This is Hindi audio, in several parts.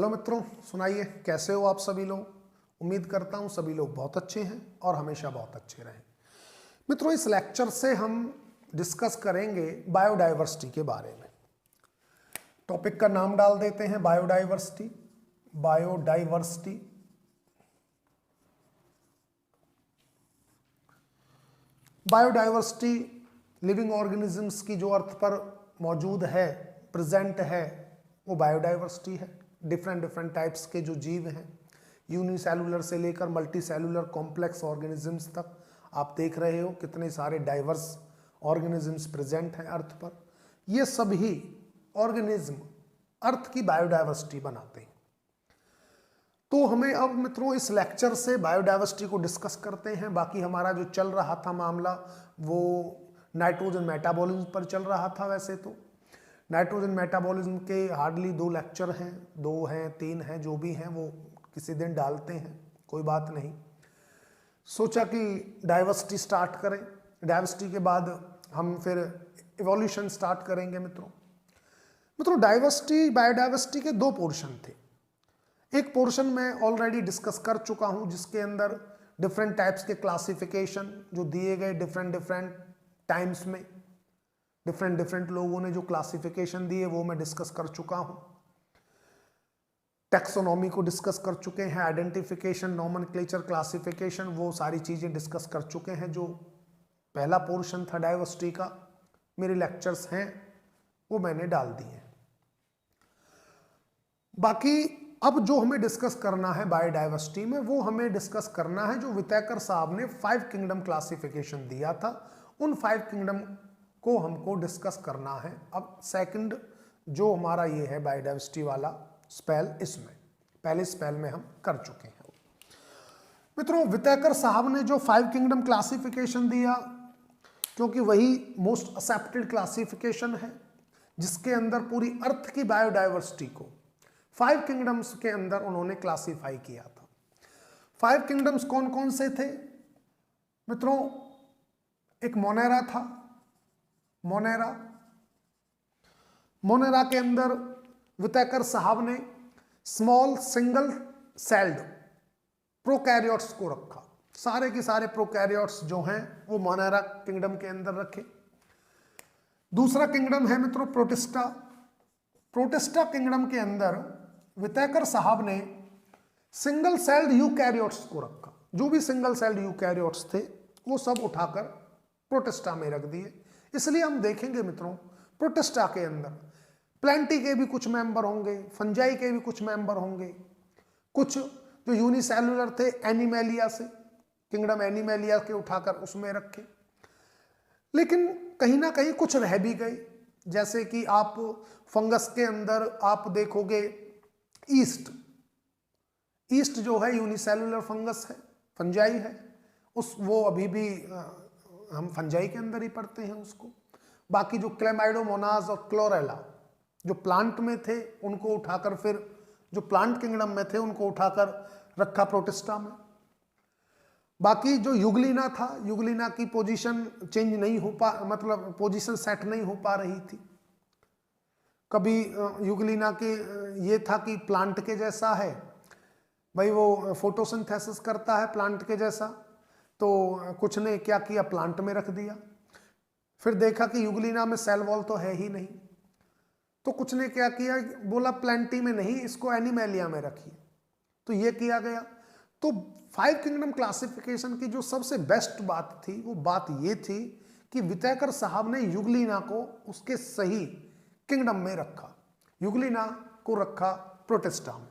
हेलो मित्रों, सुनाइए कैसे हो आप सभी लोग। उम्मीद करता हूं सभी लोग बहुत अच्छे हैं और हमेशा बहुत अच्छे रहें। मित्रों, इस लेक्चर से हम डिस्कस करेंगे बायोडाइवर्सिटी के बारे में। टॉपिक का नाम डाल देते हैं biodiversity. Biodiversity biodiversity living organisms की जो अर्थ पर मौजूद है, प्रेजेंट है, वो बायोडाइवर्सिटी है। डिफरेंट डिफरेंट टाइप्स के जो जीव हैं, यूनिसेलुलर से लेकर मल्टी सेलुलर कॉम्प्लेक्स ऑर्गेनिजम्स तक आप देख रहे हो कितने सारे डाइवर्स ऑर्गेनिजम्स प्रेजेंट हैं अर्थ पर। ये सभी ऑर्गेनिज्म अर्थ की बायोडाइवर्सिटी बनाते हैं। तो हमें अब मित्रों इस लेक्चर से बायोडाइवर्सिटी को डिस्कस करते हैं। बाकी हमारा जो चल रहा था मामला वो नाइट्रोजन मेटाबॉलिज्म पर चल रहा था। वैसे तो नाइट्रोजन मेटाबॉलिज्म के हार्डली 2 लेक्चर हैं, 2 हैं 3 हैं, जो भी हैं वो किसी दिन डालते हैं, कोई बात नहीं। सोचा कि डाइवर्सिटी स्टार्ट करें। डाइवर्सिटी के बाद हम फिर इवोल्यूशन स्टार्ट करेंगे। मित्रों डाइवर्सिटी, बायोडाइवर्सिटी के 2 पोर्शन थे। एक पोर्शन मैं ऑलरेडी डिस्कस कर चुका हूं जिसके अंदर डिफरेंट टाइप्स के क्लासिफिकेशन जो दिए गए डिफरेंट डिफरेंट टाइम्स में, डिफरेंट डिफरेंट लोगों ने जो क्लासिफिकेशन दिए वो मैं डिस्कस कर चुका हूं। टेक्सोनॉमी को डिस्कस कर चुके हैं, आइडेंटिफिकेशन, नॉमेनक्लेचर, क्लासिफिकेशन, वो सारी चीजें डिस्कस कर चुके हैं। जो पहला पोर्शन था डाइवर्सिटी का, मेरे लेक्चर्स हैं वो मैंने डाल दिए। बाकी अब जो हमें डिस्कस करना है बायोडाइवर्सिटी में, वो हमें डिस्कस करना है जो विटेकर साहब ने 5 किंगडम क्लासिफिकेशन दिया था। उन 5 किंगडम को हमको डिस्कस करना है। अब सेकंड जो हमारा ये है बायोडाइवर्सिटी वाला स्पेल, इसमें पहले स्पेल में हम कर चुके हैं। मित्रों विटेकर साहब ने जो 5 किंगडम क्लासिफिकेशन दिया, क्योंकि वही मोस्ट एक्सेप्टेड क्लासिफिकेशन है जिसके अंदर पूरी अर्थ की बायोडाइवर्सिटी को 5 किंगडम्स के अंदर उन्होंने क्लासिफाई किया था। 5 किंगडम्स कौन कौन से थे मित्रों? एक मोनेरा था। मोनेरा के अंदर विटेकर साहब ने स्मॉल सिंगल सेल्ड प्रोकैरियोट्स को रखा। सारे के सारे प्रोकैरियोट्स जो हैं वो मोनेरा किंगडम के अंदर रखे। दूसरा किंगडम है मित्रों प्रोटिस्टा। प्रोटिस्टा किंगडम के अंदर विटेकर साहब ने सिंगल सेल्ड यूकैरियोट्स को रखा। जो भी सिंगल सेल्ड यूकैरियोट्स थे वो सब उठाकर प्रोटिस्टा में रख दिए। इसलिए हम देखेंगे मित्रों प्रोटिस्टा के अंदर प्लेंटी के भी कुछ मेंबर होंगे, फंजाई के भी कुछ मेंबर होंगे, कुछ जो यूनिसेलुलर थे एनिमेलिया से, किंगडम एनिमेलिया के उठाकर उसमें रखे। लेकिन कहीं ना कहीं कुछ रह भी गए, जैसे कि आप फंगस के अंदर आप देखोगे ईस्ट जो है यूनिसेलुलर फंगस है, फंजाई है, वो अभी भी हम फंजाई के अंदर ही पढ़ते हैं उसको। बाकी जो क्लेमाइडोमोनास और क्लोरेला जो प्लांट में थे उनको उठाकर, फिर जो प्लांट किंगडम में थे उनको उठाकर रखा प्रोटिस्टा में। बाकी जो युगलिना था, युगलिना की पोजीशन चेंज नहीं हो मतलब पोजीशन सेट नहीं हो पा रही थी। कभी युगलिना के ये था कि प्लांट के जैसा है भाई, वो फोटोसिंथेसिस करता है प्लांट के जैसा, तो कुछ ने क्या किया प्लांट में रख दिया। फिर देखा कि युगलिना में सेल वॉल तो है ही नहीं, तो कुछ ने क्या किया, बोला प्लेंटी में नहीं, इसको एनिमेलिया में रखिए, तो ये किया गया। तो 5 किंगडम क्लासिफिकेशन की जो सबसे बेस्ट बात थी वो बात ये थी कि विटेकर साहब ने युगलिना को उसके सही किंगडम में रखा। युगलिना को रखा प्रोटिस्टा में,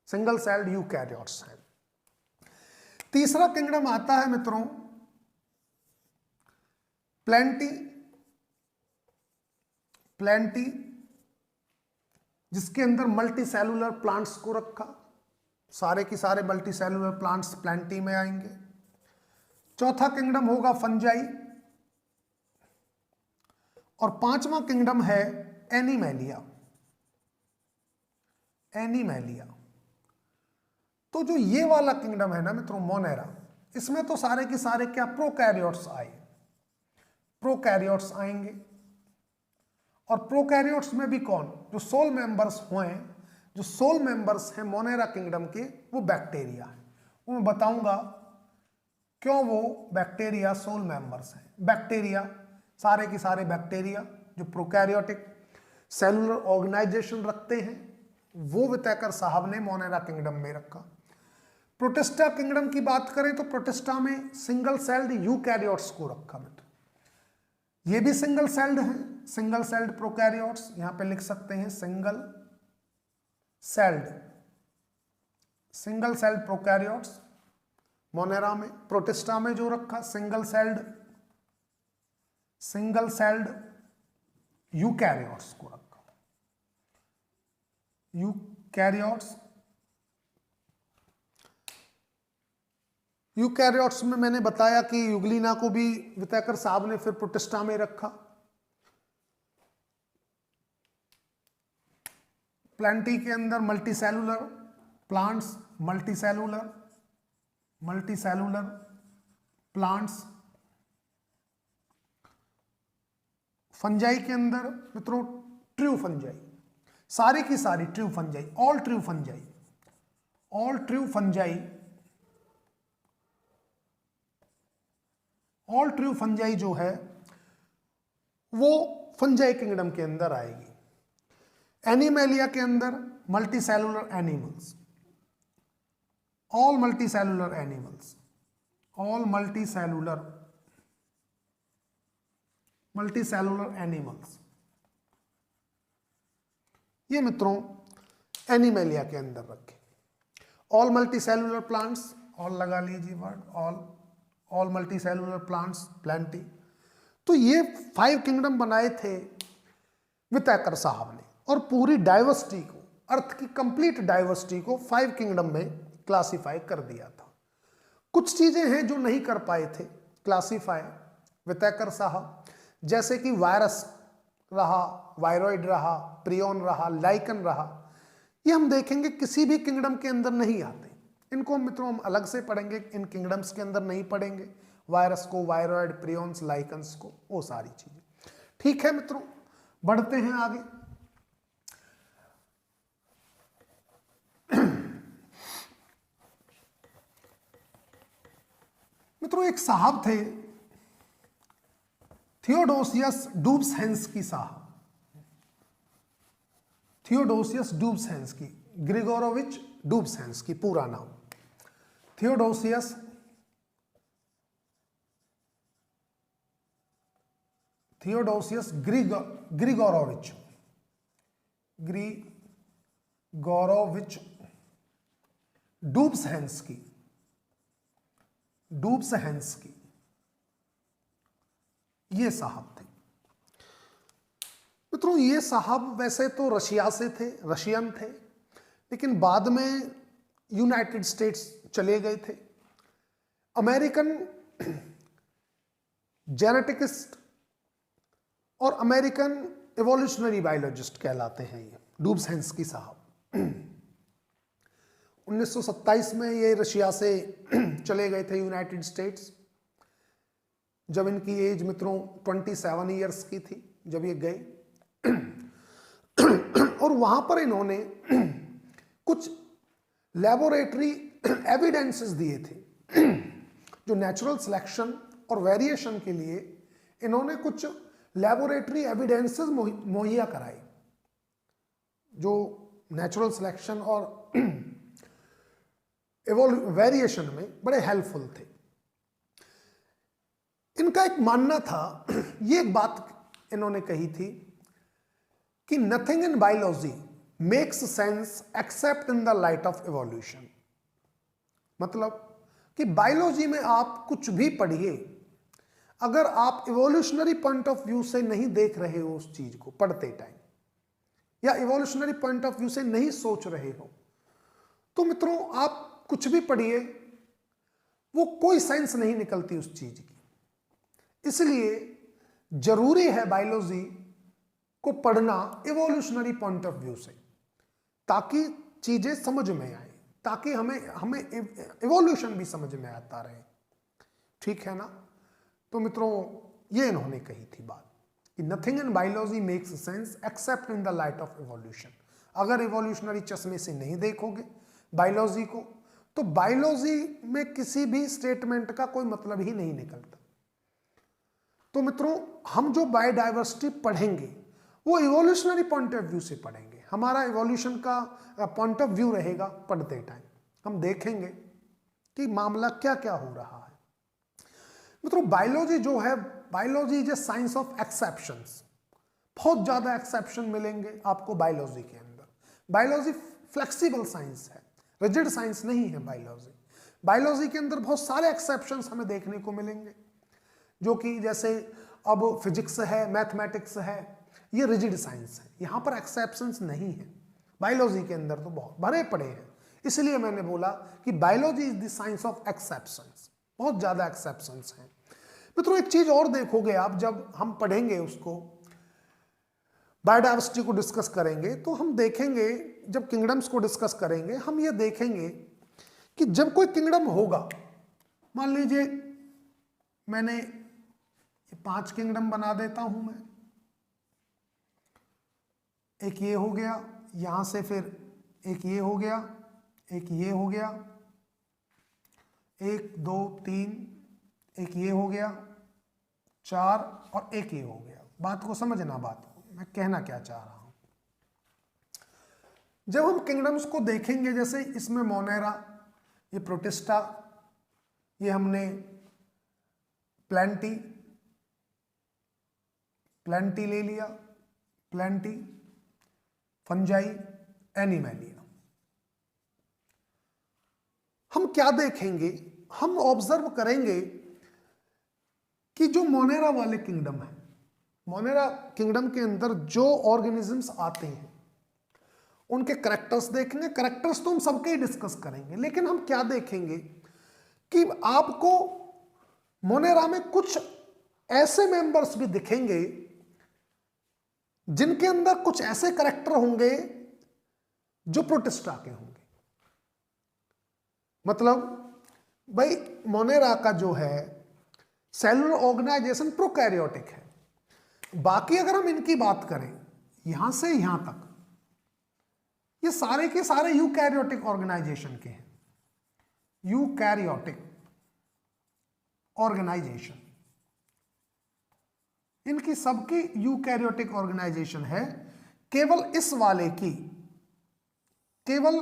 सिंगल सेल्ड यूकैरियोट्स हैं। तीसरा किंगडम आता है मित्रों प्लेंटी, जिसके अंदर मल्टी सेलुलर प्लांट्स को रखा। सारे के सारे मल्टी सेलुलर प्लांट्स प्लेंटी में आएंगे। चौथा किंगडम होगा फंजाई और 5वां किंगडम है एनिमेलिया। तो जो ये वाला किंगडम है ना मित्रों मोनेरा, इसमें तो सारे के सारे क्या प्रोकैरियोट्स आएंगे। और प्रोकैरियोट्स में भी कौन, जो सोल मेंबर्स हुए जो सोल मेंबर्स हैं मोनेरा किंगडम के वो बैक्टीरिया है। वो मैं बताऊंगा क्यों वो बैक्टीरिया सोल मेंबर्स हैं। बैक्टीरिया सारे के सारे बैक्टीरिया जो प्रोकैरियोटिक सेलुलर ऑर्गेनाइजेशन रखते हैं वो वितैकर साहब ने मोनेरा किंगडम में रखा। प्रोटिस्टा किंगडम की बात करें तो प्रोटिस्टा में सिंगल सेल्ड यूकैरियोट्स को रखा मित्र। ये भी सिंगल सेल्ड हैं, सिंगल सेल्ड प्रोकैरियोट्स, यहां पे लिख सकते हैं सिंगल सेल्ड प्रोकैरियोट्स मोनेरा में। प्रोटिस्टा में जो रखा सिंगल सेल्ड यूकैरियोट्स को रखा। यूकैरियोट्स में मैंने बताया कि यूग्लिना को भी वितैकर साहब ने फिर प्रोटिस्टा में रखा। प्लांटी के अंदर multicellular plants, multicellular plants. Fungi के अंदर मित्रों ट्रू फंजाई, सारी की सारी true fungi, all true fungi जो है वो फंजाई किंगडम के अंदर आएगी। एनिमेलिया के अंदर multicellular animals, all multicellular animals, ये मित्रों एनिमेलिया के अंदर रखे। ऑल मल्टीसेलुलर प्लांट्स, ऑल लगा लीजिए word, all multicellular plants Plantae. तो ये 5 किंगडम बनाए थे वितैकर साहब ने और पूरी डाइवर्सिटी को, अर्थ की कंप्लीट डाइवर्सिटी को 5 किंगडम में क्लासिफाई कर दिया था। कुछ चीजें हैं जो नहीं कर पाए थे क्लासिफाई वितैकर साहब, जैसे कि वायरस रहा, वायरॉइड रहा, प्रियोन रहा, लाइकन रहा। ये हम देखेंगे किसी भी किंगडम के अंदर नहीं आते। इनको मित्रों हम अलग से पढ़ेंगे, इन किंगडम्स के अंदर नहीं पढ़ेंगे। वायरस को, वायरॉइड, प्रियोन्स, लाइकन्स को, वो सारी चीजें। ठीक है मित्रों, बढ़ते हैं आगे। मित्रों एक साहब थे थियोडोसियस डूब्सहेंस्की साहब, थियोडोसियस डूब्सहेंस्की, ग्रिगोरोविच डूब्सहेंस्की पूरा नाम, थियोडोसियस ग्रिगोरोविच डूब्सहेंस्की, ये साहब थे मित्रों। ये साहब वैसे तो रशिया से थे, रशियन थे, लेकिन बाद में यूनाइटेड स्टेट्स चले गए थे। अमेरिकन जेनेटिकिस्ट और अमेरिकन एवोल्यूशनरी बायोलॉजिस्ट कहलाते हैं ये डूब्सहेंस्की साहब। 1927 में ये रशिया से चले गए थे यूनाइटेड स्टेट्स, जब इनकी एज मित्रों 27 ईयर्स की थी जब ये गए। और वहां पर इन्होंने कुछ लैबोरेटरी एविडेंसेस दिए थे, जो नेचुरल सिलेक्शन और वेरिएशन के लिए इन्होंने कुछ लैबोरेटरी एविडेंसेस मुहैया कराए, जो नेचुरल सिलेक्शन और वेरिएशन में बड़े हेल्पफुल थे। इनका एक मानना था, ये एक बात इन्होंने कही थी कि nothing in biology makes sense accept in the light of evolution. मतलब कि बायोलॉजी में आप कुछ भी पढ़िए, अगर आप इवोल्यूशनरी पॉइंट ऑफ व्यू से नहीं देख रहे हो उस चीज को पढ़ते टाइम, या इवोल्यूशनरी पॉइंट ऑफ व्यू से नहीं सोच रहे हो, तो मित्रों आप कुछ भी पढ़िए, वो कोई सेंस नहीं निकलती उस चीज की। इसलिए जरूरी है बायोलॉजी को पढ़ना इवोल्यूशनरी पॉइंट ऑफ व्यू से, ताकि चीजें समझ में आए, ताकि हमें इवोल्यूशन भी समझ में आता रहे। ठीक है ना। तो मित्रों ये इन्होंने कही थी बात कि nothing in biology makes sense accept in the light of evolution. अगर इवोल्यूशनरी चश्मे से नहीं देखोगे बायोलॉजी को, तो बायोलॉजी में किसी भी स्टेटमेंट का कोई मतलब ही नहीं निकलता। तो मित्रों, हम जो बायोडाइवर्सिटी पढ़ेंगे वो इवोल्यूशनरी पॉइंट ऑफ व्यू से पढ़ेंगे। हमारा इवोल्यूशन का पॉइंट ऑफ व्यू रहेगा पढ़ते टाइम, हम देखेंगे कि मामला क्या क्या हो रहा है। मित्रों, बायोलॉजी जो है, biology is a science of exceptions. बहुत ज्यादा एक्सेप्शन मिलेंगे आपको बायोलॉजी के अंदर। बायोलॉजी फ्लेक्सिबल साइंस है, रिजिड साइंस नहीं है बायोलॉजी। बायोलॉजी के अंदर बहुत सारे एक्सेप्शंस हमें देखने को मिलेंगे, जो कि जैसे अब फिजिक्स है, मैथमेटिक्स है, ये रिजिड साइंस है, यहाँ पर एक्सेप्शंस नहीं है। बायोलॉजी के अंदर तो बहुत भरे पड़े हैं, इसलिए मैंने बोला कि biology is the science of exceptions. बहुत ज्यादा एक्सेप्शंस हैं। मित्रों, एक चीज और देखोगे आप, जब हम पढ़ेंगे उसको, बायोडाइवर्सिटी को डिस्कस करेंगे, तो हम देखेंगे, जब किंगडम्स को डिस्कस करेंगे, हम ये देखेंगे कि जब कोई किंगडम होगा, मान लीजिए मैंने 5 किंगडम बना देता हूं मैं, एक ये हो गया, यहां से फिर एक ये हो गया, एक ये हो गया, 1 2 3, एक ये हो गया, 4 और एक ये हो गया। बात को समझना, बात को मैं कहना क्या चाह रहा हूं। जब हम किंगडम्स को देखेंगे, जैसे इसमें मोनेरा, ये प्रोटिस्टा, ये हमने प्लेंटी ले लिया, प्लेंटी, फंजाई, एनिमैलिया। हम क्या देखेंगे, हम ऑब्जर्व करेंगे कि जो मोनेरा वाले किंगडम है, मोनेरा किंगडम के अंदर जो ऑर्गेनिजम्स आते हैं उनके करैक्टर्स देखेंगे। करैक्टर्स तो हम सबके ही डिस्कस करेंगे, लेकिन हम क्या देखेंगे कि आपको मोनेरा में कुछ ऐसे मेंबर्स भी दिखेंगे जिनके अंदर कुछ ऐसे करैक्टर होंगे जो प्रोटिस्टा के होंगे। मतलब भाई, मोनेरा का जो है सेलुलर ऑर्गेनाइजेशन प्रोकैरियोटिक है। बाकी अगर हम इनकी बात करें, यहां से यहां तक, ये सारे के सारे यूकैरियोटिक ऑर्गेनाइजेशन के हैं। यूकैरियोटिक ऑर्गेनाइजेशन, इनकी सबकी यूकैरियोटिक ऑर्गेनाइजेशन है। केवल इस वाले की, केवल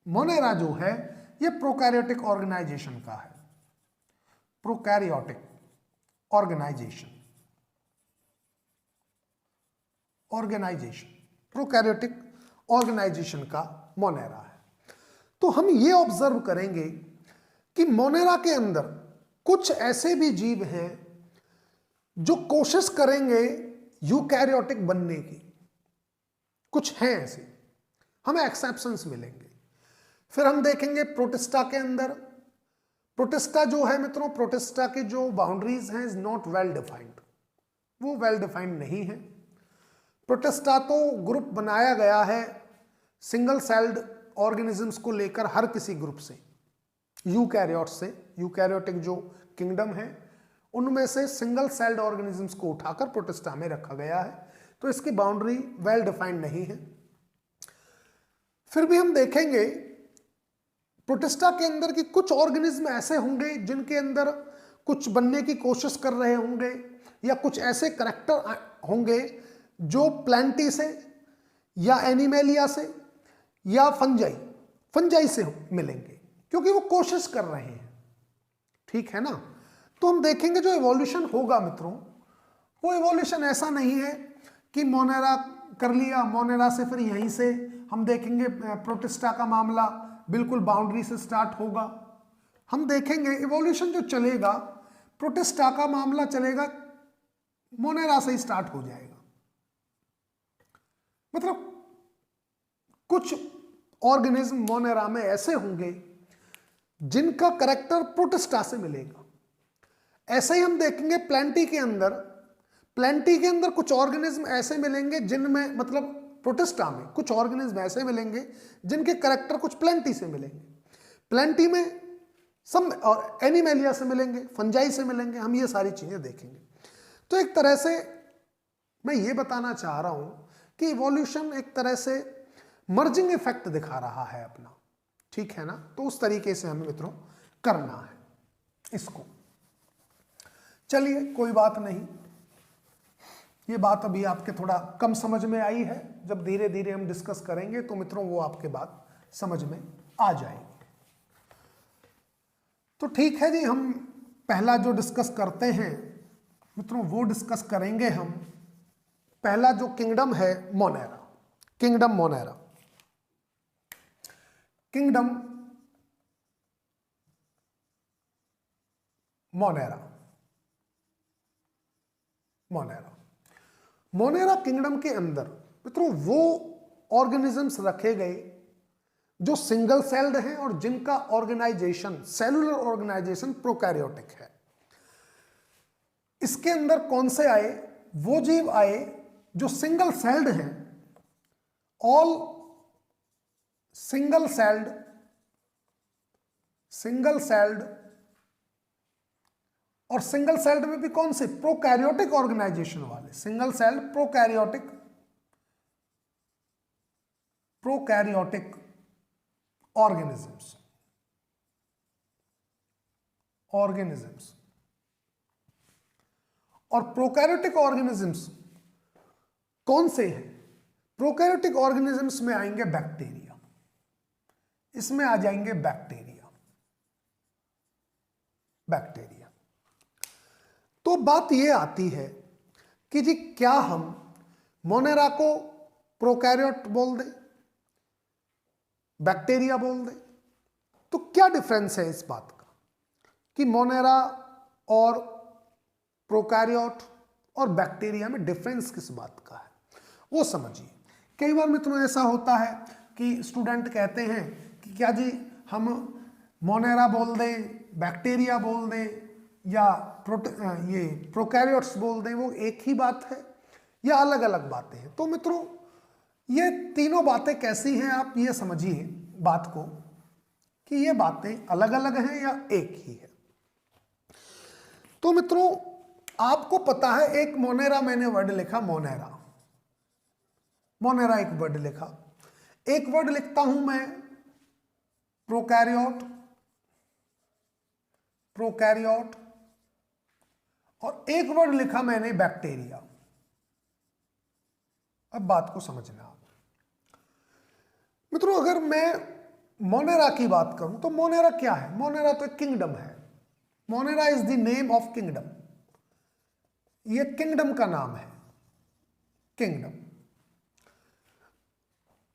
मोनेरा जो है ये प्रोकैरियोटिक ऑर्गेनाइजेशन का है। प्रोकैरियोटिक ऑर्गेनाइजेशन, प्रोकैरियोटिक ऑर्गेनाइजेशन का मोनेरा है। तो हम ये ऑब्जर्व करेंगे कि मोनेरा के अंदर कुछ ऐसे भी जीव हैं जो कोशिश करेंगे यूकैरियोटिक बनने की, कुछ हैं ऐसे, हमें एक्सेप्शंस मिलेंगे। फिर हम देखेंगे प्रोटिस्टा के अंदर, प्रोटिस्टा जो है मित्रों, प्रोटिस्टा की जो बाउंड्रीज हैं इज नॉट वेल डिफाइंड, वो वेल डिफाइंड नहीं है। प्रोटिस्टा तो ग्रुप बनाया गया है सिंगल सेल्ड ऑर्गेनिजम्स को लेकर, हर किसी ग्रुप से, यूकैरियोट से, यूकैरियोटिक जो किंगडम है उनमें से सिंगल सेल्ड ऑर्गेनिजम्स को उठाकर प्रोटिस्टा में रखा गया है। तो इसकी बाउंड्री वेल डिफाइंड नहीं है। फिर भी हम देखेंगे प्रोटिस्टा के अंदर की कुछ ऑर्गेनिज्म ऐसे होंगे जिनके अंदर कुछ बनने की कोशिश कर रहे होंगे, या कुछ ऐसे करैक्टर होंगे जो प्लेंटी से या एनिमेलिया से या फंजाई से मिलेंगे, क्योंकि वो कोशिश कर रहे हैं। ठीक है ना। तो हम देखेंगे जो इवोल्यूशन होगा मित्रों, वो इवोल्यूशन ऐसा नहीं है कि मोनेरा कर लिया, मोनेरा से फिर यहीं से हम देखेंगे प्रोटिस्टा का मामला बिल्कुल बाउंड्री से स्टार्ट होगा। हम देखेंगे इवोल्यूशन जो चलेगा, प्रोटिस्टा का मामला चलेगा, मोनेरा से ही स्टार्ट हो जाएगा। मतलब कुछ ऑर्गेनिज्म मोनेरा में ऐसे होंगे जिनका करैक्टर प्रोटिस्टा से मिलेगा। ऐसे ही हम देखेंगे प्लेंटी के अंदर कुछ ऑर्गेनिज्म ऐसे मिलेंगे जिनमें, मतलब प्रोटिस्टा में कुछ ऑर्गेनिज्म ऐसे मिलेंगे जिनके करैक्टर कुछ प्लेंटी से मिलेंगे। प्लेंटी में सब, और एनिमेलिया से मिलेंगे, फंजाई से मिलेंगे। हम ये सारी चीजें देखेंगे। तो एक तरह से मैं ये बताना चाह रहा हूं कि इवोल्यूशन एक तरह से मर्जिंग इफेक्ट दिखा रहा है अपना, ठीक है ना। तो उस तरीके से हमें मित्रों करना है इसको। चलिए कोई बात नहीं, ये बात अभी आपके थोड़ा कम समझ में आई है, जब धीरे धीरे हम डिस्कस करेंगे तो मित्रों वो आपके बात समझ में आ जाएगी। तो ठीक है जी, हम पहला जो डिस्कस करते हैं मित्रों वो डिस्कस करेंगे हम। पहला जो किंगडम है Monera, kingdom Monera, kingdom Monera, Monera, Monera kingdom के अंदर मित्रों वो ऑर्गेनिजम्स रखे गए जो सिंगल सेल्ड हैं और जिनका ऑर्गेनाइजेशन, सेलुलर ऑर्गेनाइजेशन प्रोकैरियोटिक है। इसके अंदर कौन से आए? वो जीव आए जो सिंगल सेल्ड हैं, all single celled, single celled, और सिंगल सेल्ड में भी कौन से? प्रोकैरियोटिक ऑर्गेनाइजेशन वाले, single celled prokaryotic, prokaryotic organisms, organisms. और प्रोकैरियोटिक ऑर्गेनिजम्स कौन से हैं? प्रोकैरियोटिक ऑर्गेनिजम्स में आएंगे बैक्टीरिया, इसमें आ जाएंगे बैक्टीरिया, बैक्टीरिया। तो बात यह आती है कि जी क्या हम मोनेरा को प्रोकैरियोट बोल दें, बैक्टीरिया बोल दें? तो क्या डिफरेंस है इस बात का कि मोनेरा और प्रोकैरियोट और बैक्टीरिया में डिफरेंस किस बात का है वो समझिए। कई बार मित्रों ऐसा होता है कि स्टूडेंट कहते हैं कि क्या जी हम मोनेरा बोल दें, बैक्टीरिया बोल दें, या ये प्रोकैरियोट्स बोल दें, वो एक ही बात है या अलग अलग बातें हैं? तो मित्रों ये तीनों बातें कैसी हैं, आप ये समझिए बात को कि ये बातें अलग अलग हैं या एक ही है। तो मित्रों आपको पता है, एक मोनेरा, मैंने वर्ड लिखा मोनेरा, मोनेरा एक वर्ड लिखा, एक वर्ड लिखता हूं मैं प्रोकैरियोट, प्रोकैरियोट, और एक वर्ड लिखा मैंने बैक्टीरिया। अब बात को समझना आप मित्रों, अगर मैं मोनेरा की बात करूं तो मोनेरा क्या है? मोनेरा तो एक किंगडम है, Monera is the name of kingdom, ये किंगडम का नाम है, किंगडम।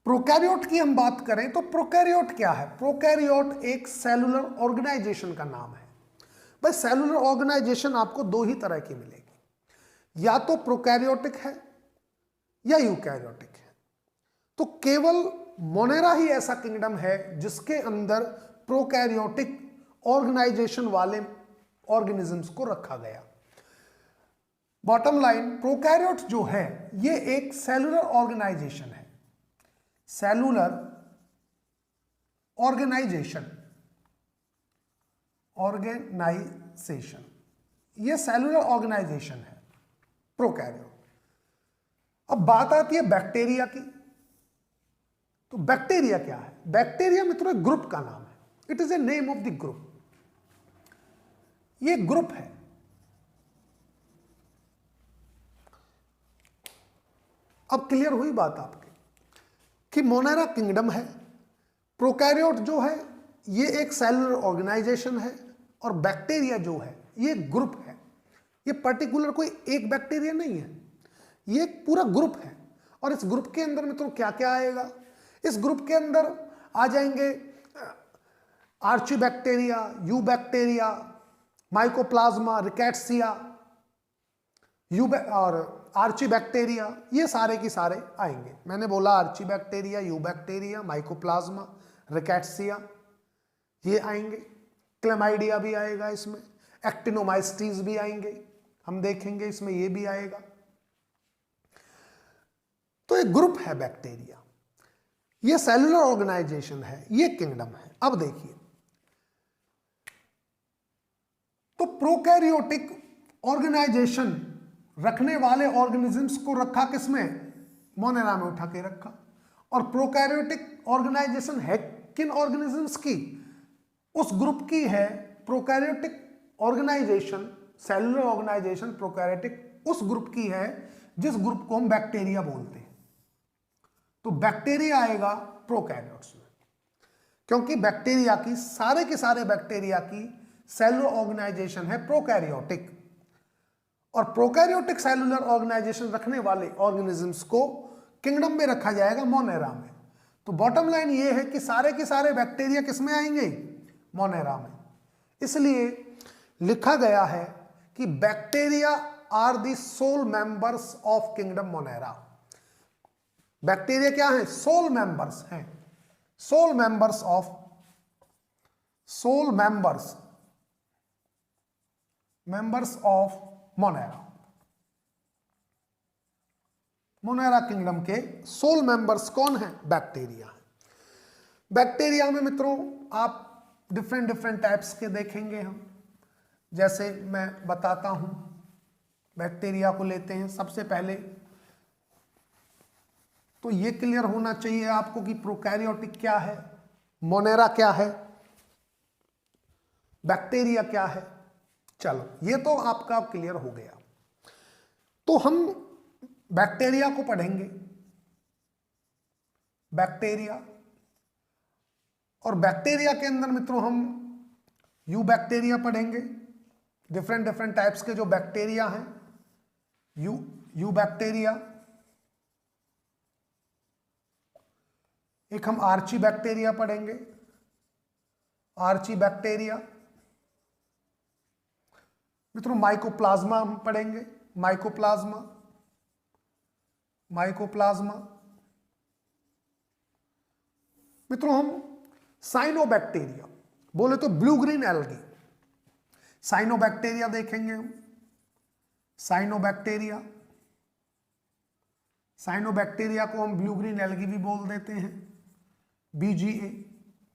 प्रोकैरियोट की हम बात करें तो प्रोकैरियोट क्या है? प्रोकैरियोट एक सेलुलर ऑर्गेनाइजेशन का नाम है। भाई सेलुलर ऑर्गेनाइजेशन आपको दो ही तरह की मिलेगी, या तो प्रोकैरियोटिक है या यूकैरियोटिक है। तो केवल मोनेरा ही ऐसा किंगडम है जिसके अंदर प्रोकैरियोटिक ऑर्गेनाइजेशन वाले ऑर्गेनिजम्स को रखा गया। बॉटम लाइन, प्रोकैरियोट जो है ये एक सेलुलर ऑर्गेनाइजेशन है, सेलुलर ऑर्गेनाइजेशन, ऑर्गेनाइजेशन, ये सेलुलर ऑर्गेनाइजेशन है प्रोकैरियोट। अब बात आती है बैक्टीरिया की। तो बैक्टीरिया क्या है? बैक्टीरिया मित्रों एक ग्रुप का नाम है, it is a name of the group, ये ग्रुप है। अब क्लियर हुई बात आपकी कि मोनेरा किंगडम है, प्रोकैरियोट जो है ये एक सेलुलर ऑर्गेनाइजेशन है, और बैक्टीरिया जो है ये ग्रुप है। ये पर्टिकुलर कोई एक बैक्टीरिया नहीं है, ये एक पूरा ग्रुप है। और इस ग्रुप के अंदर मित्रों क्या क्या आएगा? इस ग्रुप के अंदर आ जाएंगे आर्चीबैक्टीरिया, यूबैक्टीरिया, माइकोप्लाज्मा, रिकेट्सिया, और आर्चीबैक्टीरिया, ये सारे की सारे आएंगे। मैंने बोला आर्चीबैक्टीरिया, यूबैक्टीरिया, माइकोप्लाज्मा, रिकेट्सिया, ये आएंगे। क्लेमाइडिया भी आएगा इसमें, एक्टिनोमाइस्टीज भी आएंगे, हम देखेंगे इसमें ये भी आएगा। तो एक ग्रुप है बैक्टीरिया, ये सेलुलर ऑर्गेनाइजेशन है, ये किंगडम है। अब देखिए, तो प्रोकैरियोटिक ऑर्गेनाइजेशन रखने वाले ऑर्गेनिजम्स को रखा किसमें? मोनेरा में उठा के रखा। और प्रोकैरियोटिक ऑर्गेनाइजेशन है किन ऑर्गेनिजम्स की? उस ग्रुप की है prokaryotic organization, cellular organization prokaryotic उस ग्रुप की है जिस ग्रुप को हम बैक्टीरिया बोलते हैं। तो बैक्टीरिया आएगा प्रोकैरियोट्स में, क्योंकि बैक्टीरिया की सारे के सारे बैक्टीरिया की सेलुलर ऑर्गेनाइजेशन है प्रोकैरियोटिक, और प्रोकैरियोटिक सेलुलर ऑर्गेनाइजेशन रखने वाले ऑर्गेनिजम्स को किंगडम में रखा जाएगा मोनेरा में। तो बॉटम लाइन ये है कि सारे के सारे बैक्टीरिया किस में आएंगे? मोनेरा में। इसलिए लिखा गया है कि bacteria are the sole members of kingdom Monera. Bacteria क्या है? सोल मेंबर्स हैं, sole members of Monera. Monera kingdom के सोल मेंबर्स कौन है? बैक्टीरिया है। बैक्टीरिया में मित्रों आप डिफरेंट टाइप्स के देखेंगे हम, जैसे मैं बताता हूं। बैक्टीरिया को लेते हैं। सबसे पहले तो ये क्लियर होना चाहिए आपको कि प्रोकैरियोटिक क्या है, मोनेरा क्या है, बैक्टीरिया क्या है। चलो ये तो आपका क्लियर हो गया। तो हम बैक्टीरिया को पढ़ेंगे, बैक्टीरिया। और बैक्टीरिया के अंदर मित्रों हम यू बैक्टीरिया पढ़ेंगे। डिफरेंट टाइप्स के जो बैक्टीरिया हैं, यू बैक्टीरिया। एक हम आर्ची बैक्टीरिया पढ़ेंगे, आर्ची बैक्टीरिया। मित्रों माइकोप्लाज्मा हम पढ़ेंगे, माइकोप्लाज्मा। मित्रों हम साइनोबैक्टीरिया, बोले तो ब्लू ग्रीन एल्गी, साइनोबैक्टीरिया देखेंगे हम। साइनोबैक्टीरिया को हम ब्लू ग्रीन एल्गी भी बोल देते हैं, BGA,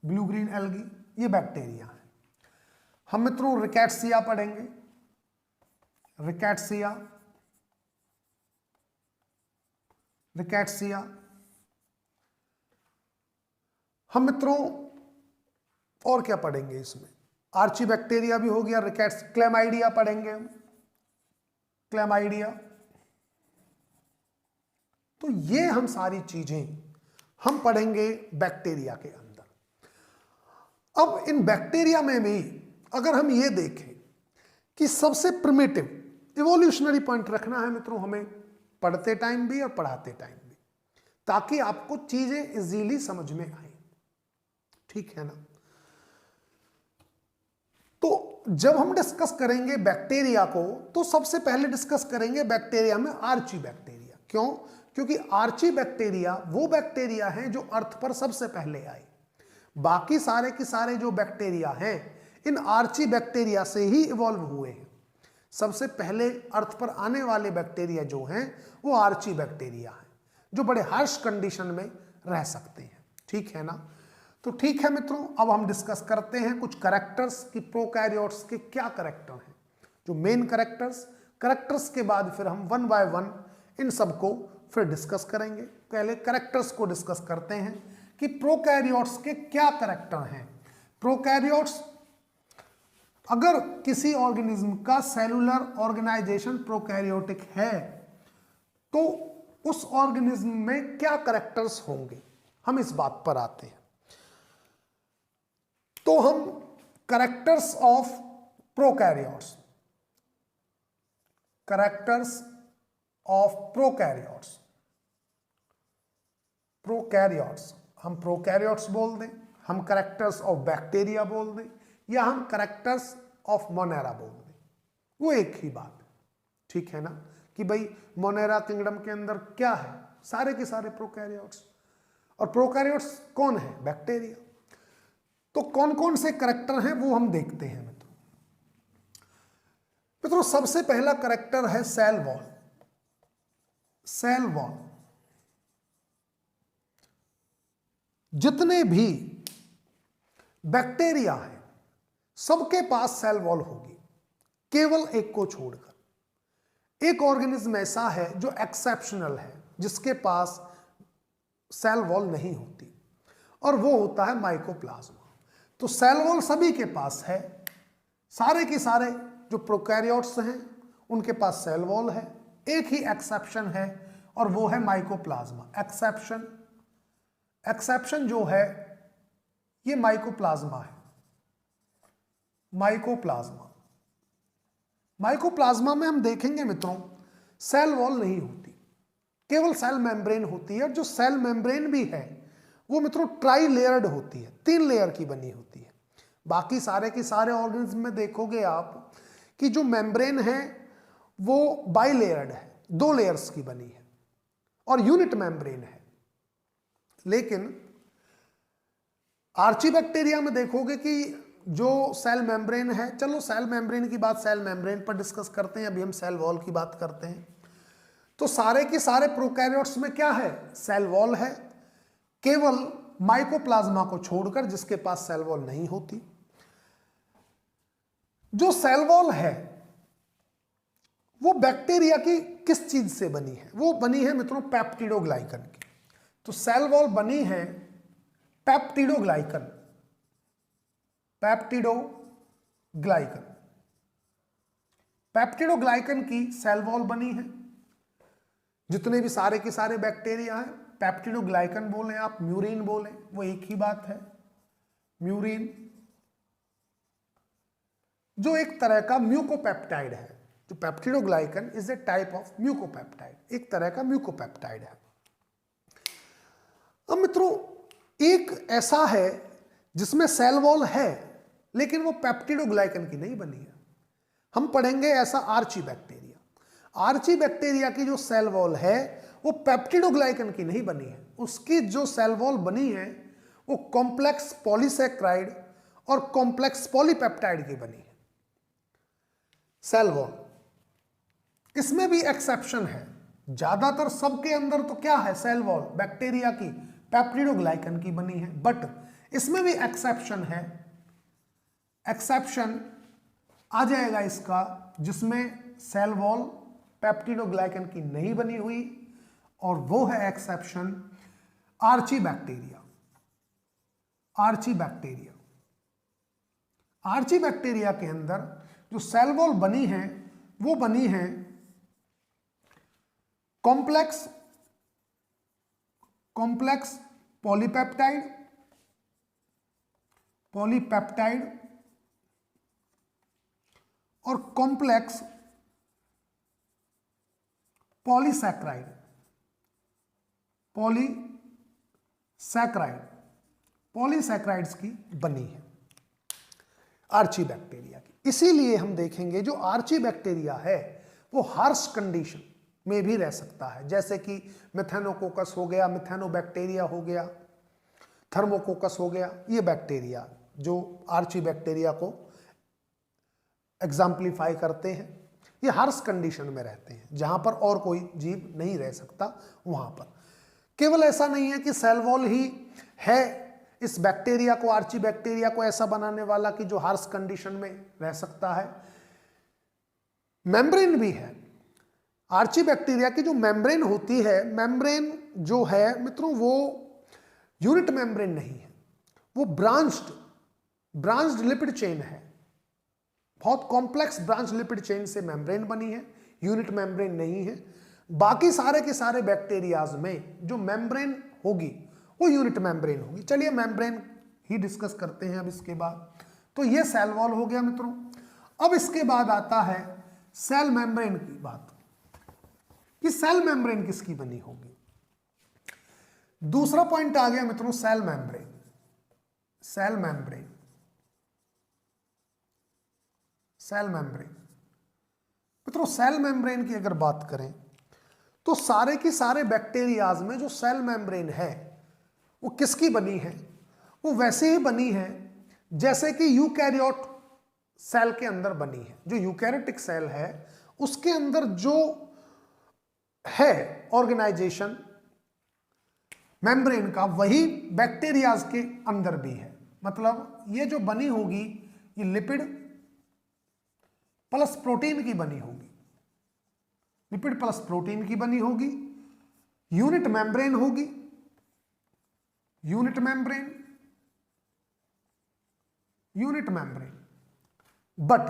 ब्लू ग्रीन एल्गी, ये बैक्टीरिया है। हम मित्रों रिकेट्सिया पढ़ेंगे, रिकेट्सिया। हम मित्रों और क्या पढ़ेंगे इसमें? आर्ची बैक्टीरिया भी हो गया, रिकेट्स। क्लेमाइडिया पढ़ेंगे हम, क्लेमाइडिया। तो ये हम सारी चीजें हम पढ़ेंगे बैक्टीरिया के अंदर। अब इन बैक्टीरिया में भी अगर हम ये देखें कि सबसे प्रिमिटिव इवोल्यूशनरी पॉइंट रखना है मित्रों हमें, पढ़ते टाइम भी और पढ़ाते टाइम भी, ताकि आपको चीजें इजीली समझ में आए। ठीक है ना? तो जब हम डिस्कस करेंगे बैक्टीरिया को, तो सबसे पहले डिस्कस करेंगे बैक्टीरिया में आर्ची बैक्टीरिया। क्यों? क्योंकि आर्ची बैक्टीरिया वो बैक्टीरिया हैं जो अर्थ पर सबसे पहले आए। बाकी सारे के सारे जो बैक्टीरिया हैं, इन आर्ची बैक्टीरिया से ही इवॉल्व हुए हैं। सबसे पहले अर्थ पर आने वाले बैक्टीरिया जो हैं वो आर्ची बैक्टीरिया हैं, जो बड़े हार्श कंडीशन में रह सकते हैं। ठीक है ना? तो ठीक है मित्रों, अब हम डिस्कस करते हैं कुछ कैरेक्टर्स की प्रोकैरियोट्स के क्या कैरेक्टर हैं, जो मेन कैरेक्टर्स के बाद फिर हम वन बाय वन इन सबको फिर डिस्कस करेंगे। पहले कैरेक्टर्स को डिस्कस करते हैं कि प्रोकैरियोट्स के क्या कैरेक्टर हैं। प्रोकैरियोट्स, अगर किसी ऑर्गेनिज्म का सेलुलर ऑर्गेनाइजेशन प्रोकैरियोटिक है तो उस ऑर्गेनिज्म में क्या कैरेक्टर्स होंगे, हम इस बात पर आते हैं। तो हम कैरेक्टर्स ऑफ प्रोकैरियोट्स, प्रोकैरियोट्स हम प्रोकैरियोट्स बोल दें, हम कैरेक्टर्स ऑफ बैक्टीरिया बोल दें, या हम कैरेक्टर्स ऑफ मोनेरा बोल दें, वो एक ही बात है। ठीक है ना? कि भाई मोनेरा किंगडम के अंदर क्या है, सारे के सारे प्रोकैरियोट्स। और प्रोकैरियोट्स कौन है? बैक्टीरिया। तो कौन कौन से कैरेक्टर हैं वो हम देखते हैं मित्रों। सबसे पहला कैरेक्टर है सेल वॉल। जितने भी बैक्टीरिया हैं सबके पास सेल वॉल होगी, केवल एक को छोड़कर। एक ऑर्गेनिज्म ऐसा है जो एक्सेप्शनल है, जिसके पास सेल वॉल नहीं होती, और वो होता है माइकोप्लाज्मा। तो सेल वॉल सभी के पास है, सारे के सारे जो प्रोकैरियोट्स हैं उनके पास सेल वॉल है। एक ही एक्सेप्शन है और वो है माइकोप्लाज्मा। एक्सेप्शन जो है ये माइकोप्लाज्मा है। माइकोप्लाज्मा में हम देखेंगे मित्रों सेल वॉल नहीं होती, केवल सेल मेम्ब्रेन होती है। जो सेल मेम्ब्रेन भी है वो मित्रों ट्राई लेयर्ड होती है, 3 लेयर की बनी होती है। बाकी सारे के सारे ऑर्गेनिज्म में देखोगे आप कि जो मेम्ब्रेन है वो बाई लेयर्ड है, 2 लेयर्स की बनी है और यूनिट मेम्ब्रेन है। लेकिन आर्चीबैक्टीरिया में देखोगे कि जो सेल मेम्ब्रेन है, चलो सेल मेम्ब्रेन की बात सेल मेम्ब्रेन पर डिस्कस करते हैं, अभी हम सेल वॉल की बात करते हैं। तो सारे के सारे प्रोकैरियोट्स में क्या है, सेल वॉल है, केवल माइकोप्लाज्मा को छोड़कर जिसके पास सेल वॉल नहीं होती। जो सेल वॉल है वो बैक्टीरिया की किस चीज से बनी है, वो बनी है मित्रों पेप्टिडोग्लाइकन की। तो सेल वॉल बनी है पेप्टिडोग्लाइकन की सेल वॉल बनी है। जितने भी सारे के सारे बैक्टीरिया हैं पेप्टिडोग्लाइकन बोले आप, म्यूरिन बोले, वो एक ही बात है। म्यूरिन जो एक तरह का म्यूकोपेप्टाइड है, जो peptidoglycan is a type of mucopeptide, एक तरह का म्यूकोपेप्टाइड है। अब मित्रों एक ऐसा है जिसमें सेल वॉल है लेकिन वो पेप्टिडोग्लाइकन की नहीं बनी है। हम पढ़ेंगे ऐसा आर्चीबैक्टीरिया की जो सेल वॉल है वो पेप्टिडोग्लाइकन की नहीं बनी है। उसकी जो सेल वॉल बनी है वो कॉम्प्लेक्स पॉलीसैकेराइड और कॉम्प्लेक्स पॉलीपेप्टाइड की बनी है सेल वॉल। इसमें भी एक्सेप्शन है, ज्यादातर सबके अंदर तो क्या है सेल वॉल बैक्टीरिया की पेप्टिडोग्लाइकन की बनी है, बट इसमें भी एक्सेप्शन है। एक्सेप्शन आ जाएगा इसका जिसमें सेल वॉल पेप्टिडोग्लाइकन की नहीं बनी हुई, और वो है एक्सेप्शन आर्चीबैक्टीरिया के अंदर जो सेल वॉल बनी है वो बनी है कॉम्प्लेक्स पॉलीपेप्टाइड और कॉम्प्लेक्स पॉलीसैकेराइड्स की बनी है आर्चीबैक्टीरिया की। इसीलिए हम देखेंगे जो आर्चीबैक्टीरिया है वो हार्श कंडीशन में भी रह सकता है, जैसे कि मेथेनोकोकस हो गया, मिथेनोबैक्टीरिया हो गया, थर्मोकोकस हो गया। ये बैक्टीरिया जो आर्चीबैक्टीरिया को एग्जाम्पलीफाई करते हैं, ये हार्श कंडीशन में रहते हैं जहां पर और कोई जीव नहीं रह सकता। वहां पर केवल ऐसा नहीं है कि सेल वॉल ही है इस बैक्टीरिया को, आर्चीबैक्टीरिया को ऐसा बनाने वाला कि जो हार्श कंडीशन में रह सकता है, मेम्ब्रेन भी है। आर्चीबैक्टीरिया की जो मेम्ब्रेन होती है, मेम्ब्रेन जो है मित्रों वो यूनिट मेम्ब्रेन नहीं है, वो ब्रांच्ड लिपिड चेन है। बहुत कॉम्प्लेक्स ब्रांच लिपिड चेन से मेम्ब्रेन बनी है, यूनिट मेम्ब्रेन नहीं है। बाकी सारे के सारे बैक्टीरियाज में जो मेम्ब्रेन होगी वो यूनिट मेम्ब्रेन होगी। चलिए मेम्ब्रेन ही डिस्कस करते हैं अब इसके बाद। तो ये सेल वॉल हो गया मित्रों। अब इसके बाद आता है सेल मेम्ब्रेन की बात कि सेल मेम्ब्रेन किसकी बनी होगी। दूसरा पॉइंट आ गया मित्रों सेल मेम्ब्रेन। मित्रों सेल मेम्ब्रेन की अगर बात करें तो सारे की सारे बैक्टीरियाज में जो सेल मेम्ब्रेन है वो किसकी बनी है, वो वैसे ही बनी है जैसे कि यूकैरियोट सेल के अंदर बनी है। जो यूकैरियोटिक सेल है उसके अंदर जो है ऑर्गेनाइजेशन मेम्ब्रेन का, वही बैक्टीरियाज के अंदर भी है। मतलब ये जो बनी होगी ये लिपिड प्लस प्रोटीन की बनी होगी, यूनिट मेम्ब्रेन होगी। यूनिट मेम्ब्रेन, बट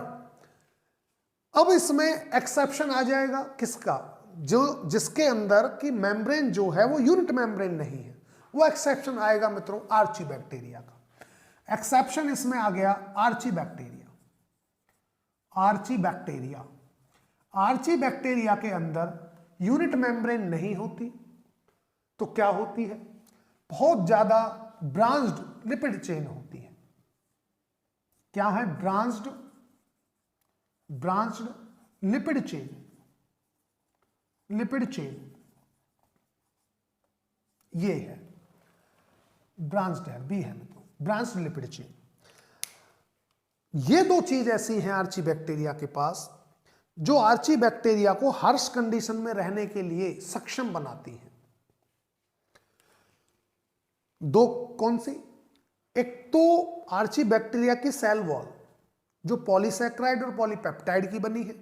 अब इसमें एक्सेप्शन आ जाएगा किसका, जो जिसके अंदर की मेम्ब्रेन जो है वो यूनिट मेम्ब्रेन नहीं है, वो एक्सेप्शन आएगा मित्रों आर्चीबैक्टीरिया का। एक्सेप्शन इसमें आ गया आर्चीबैक्टीरिया। आर्चीबैक्टीरिया के अंदर यूनिट मेम्ब्रेन नहीं होती, तो क्या होती है, बहुत ज्यादा ब्रांच्ड लिपिड चेन होती है। क्या है, ब्रांच्ड लिपिड चेन, ये है ब्रांच्ड है, बी है मित्रों, ब्रांच्ड लिपिड चेन। ये दो चीज ऐसी हैं आर्चीबैक्टीरिया के पास जो आर्चीबैक्टीरिया को हार्श कंडीशन में रहने के लिए सक्षम बनाती हैं। दो कौन सी, एक तो आर्चीबैक्टीरिया की सेल वॉल जो पॉलीसैकेराइड और पॉलीपेप्टाइड की बनी है,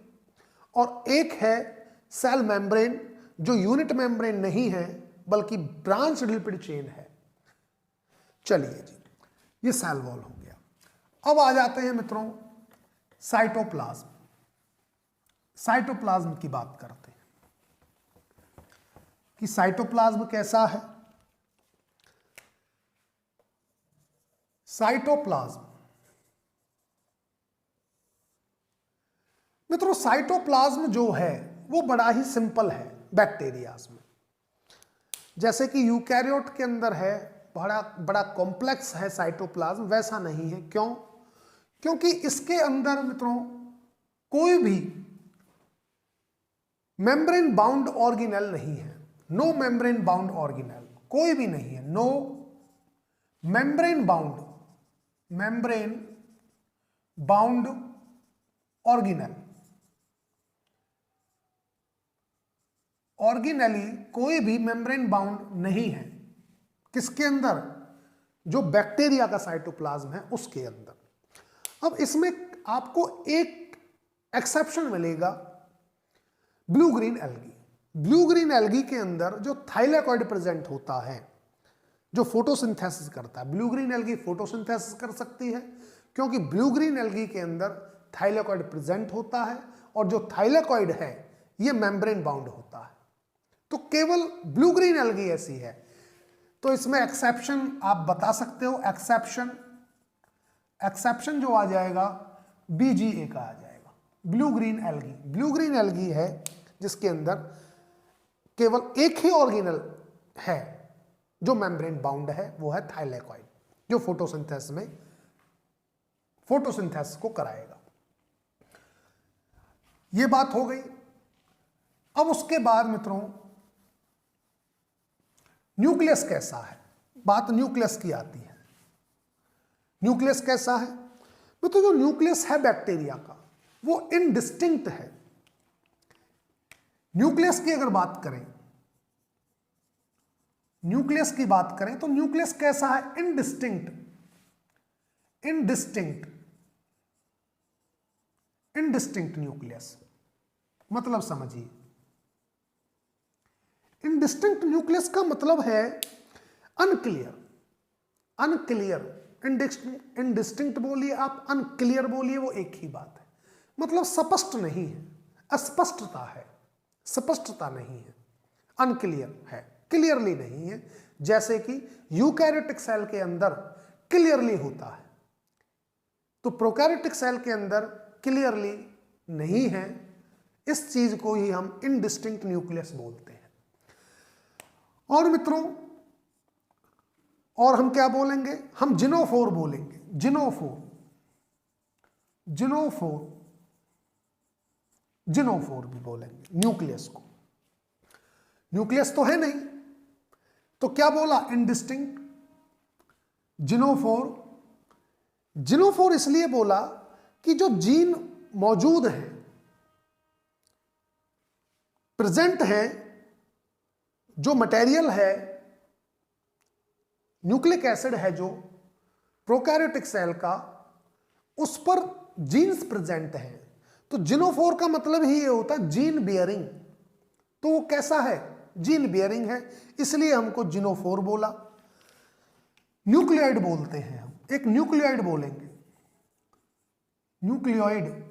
और एक है सेल मेम्ब्रेन जो यूनिट मेम्ब्रेन नहीं है बल्कि ब्रांच लिपिड चेन है। चलिए जी, ये सेल वॉल हो गया। अब आ जाते हैं मित्रों साइटोप्लाज्म। साइटोप्लाज्म की बात करते हैं कि साइटोप्लाज्म कैसा है। साइटोप्लाज्म मित्रों, साइटोप्लाज्म जो है वो बड़ा ही सिंपल है बैक्टीरियाज में। जैसे कि यूकैरियोट के अंदर है बड़ा कॉम्प्लेक्स है साइटोप्लाज्म, वैसा नहीं है। क्यों? क्योंकि इसके अंदर मित्रों कोई भी मेम्ब्रेन बाउंड ऑर्गेनेल नहीं है। नो मेम्ब्रेन बाउंड ऑर्गेनेल कोई भी नहीं है। नो मेम्ब्रेन बाउंड ऑर्गेनेली कोई भी मेम्ब्रेन बाउंड नहीं है। किसके अंदर? जो बैक्टीरिया का साइटोप्लाज्म है उसके अंदर। अब इसमें आपको एक एक्सेप्शन मिलेगा, blue green algae. Blue green algae के अंदर जो थाइलेकॉइड प्रेजेंट होता है, जो फोटोसिंथेसिस करता है। ब्लू ग्रीन एल्गी फोटोसिंथेसिस कर सकती है क्योंकि ब्लू ग्रीन एल्गी के अंदर थाइलेकॉइड प्रेजेंट होता है, और जो थाइलेकॉइड है ये मेम्ब्रेन बाउंड होता है। तो केवल ब्लू ग्रीन एल्गी ऐसी है। तो इसमें एक्सेप्शन आप बता सकते हो। एक्सेप्शन जो आ जाएगा BGA का आ जाएगा, blue green algae. Blue green algae है जिसके अंदर केवल एक ही ऑर्गेनल है जो मेम्ब्रेन बाउंड है, वो है थाइलेकॉइड, जो फोटोसिंथेसिस को कराएगा। ये बात हो गई। अब उसके बाद मित्रों न्यूक्लियस कैसा है, बात न्यूक्लियस की आती है। न्यूक्लियस कैसा है? तो जो न्यूक्लियस है बैक्टीरिया का वो इनडिस्टिंक्ट है। न्यूक्लियस की अगर बात करें, न्यूक्लियस की बात करें तो न्यूक्लियस कैसा है? Indistinct nucleus. मतलब समझिए, इनडिस्टिंक्ट न्यूक्लियस का मतलब है अनक्लियर। इनडिस्टिंक्ट बोलिए आप, अनक्लियर बोलिए, वो एक ही बात है। मतलब स्पष्ट नहीं है, अस्पष्टता है, स्पष्टता नहीं है, अनक्लियर है, क्लियरली नहीं है। जैसे कि यूकैरियोटिक सेल के अंदर क्लियरली होता है, तो प्रोकैरियोटिक सेल के अंदर क्लियरली नहीं है। इस चीज को ही हम इनडिस्टिंक्ट न्यूक्लियस बोलते हैं। और मित्रों, और हम क्या बोलेंगे? हम जिनोफोर बोलेंगे। जिनोफोर भी बोलेंगे न्यूक्लियस को। न्यूक्लियस तो है नहीं, तो क्या बोला? इनडिस्टिंक्ट। जिनोफोर इसलिए बोला कि जो जीन मौजूद है, प्रेजेंट है, जो मटेरियल है, न्यूक्लिक एसिड है जो प्रोकैरियोटिक सेल का, उस पर जीन्स प्रेजेंट है। तो जिनोफोर का मतलब ही ये होता है जीन बियरिंग। तो वो कैसा है? जीन बियरिंग है, इसलिए हमको जिनोफोर बोला। न्यूक्लियोइड बोलते हैं हम, एक न्यूक्लियोइड बोलेंगे, न्यूक्लियोइड।